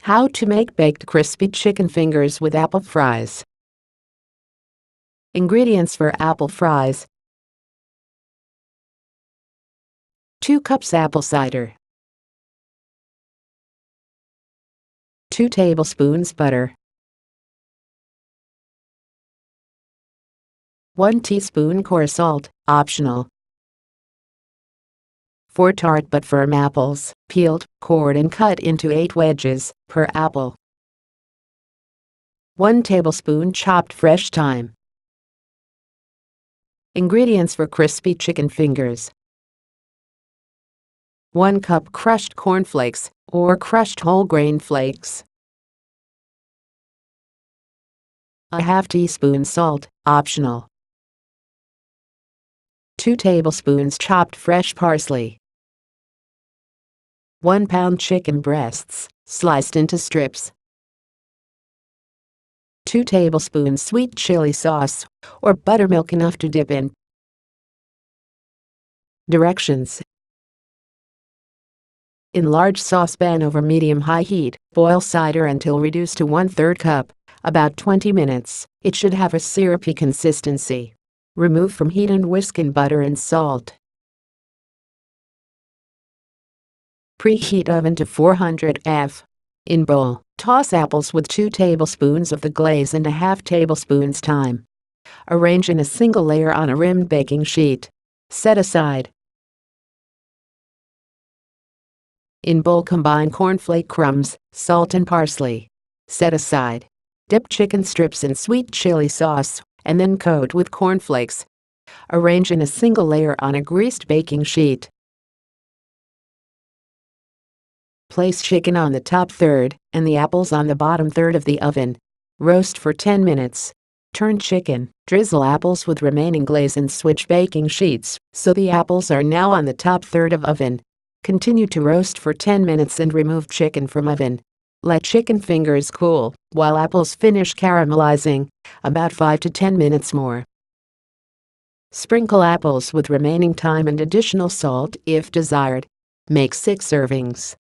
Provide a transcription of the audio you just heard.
How to make baked crispy chicken fingers with apple fries. Ingredients for apple fries: 2 cups apple cider, 2 tablespoons butter, 1 teaspoon coarse salt, optional. 4 tart but firm apples, peeled, cored and cut into 8 wedges per apple. 1 tablespoon chopped fresh thyme. Ingredients for crispy chicken fingers: 1 cup crushed cornflakes or crushed whole grain flakes, a half teaspoon salt, optional. 2 tablespoons chopped fresh parsley. 1 pound chicken breasts, sliced into strips. 2 tablespoons sweet chili sauce, or buttermilk-enough to dip in. Directions: in large saucepan over medium-high heat, boil cider until reduced to 1/3 cup, about 20 minutes. It should have a syrupy consistency. Remove from heat and whisk in butter and salt. Preheat oven to 400 F. In bowl, toss apples with 2 tablespoons of the glaze and a half tablespoons thyme. Arrange in a single layer on a rimmed baking sheet. Set aside. In bowl, combine cornflake crumbs, salt and parsley. Set aside. Dip chicken strips in sweet chili sauce and then coat with cornflakes. Arrange in a single layer on a greased baking sheet. Place chicken on the top third and the apples on the bottom third of the oven. Roast for 10 minutes. Turn chicken, drizzle apples with remaining glaze and switch baking sheets so the apples are now on the top third of oven. Continue to roast for 10 minutes and remove chicken from oven. Let chicken fingers cool while apples finish caramelizing, about 5 to 10 minutes more. Sprinkle apples with remaining thyme and additional salt if desired. Make 6 servings.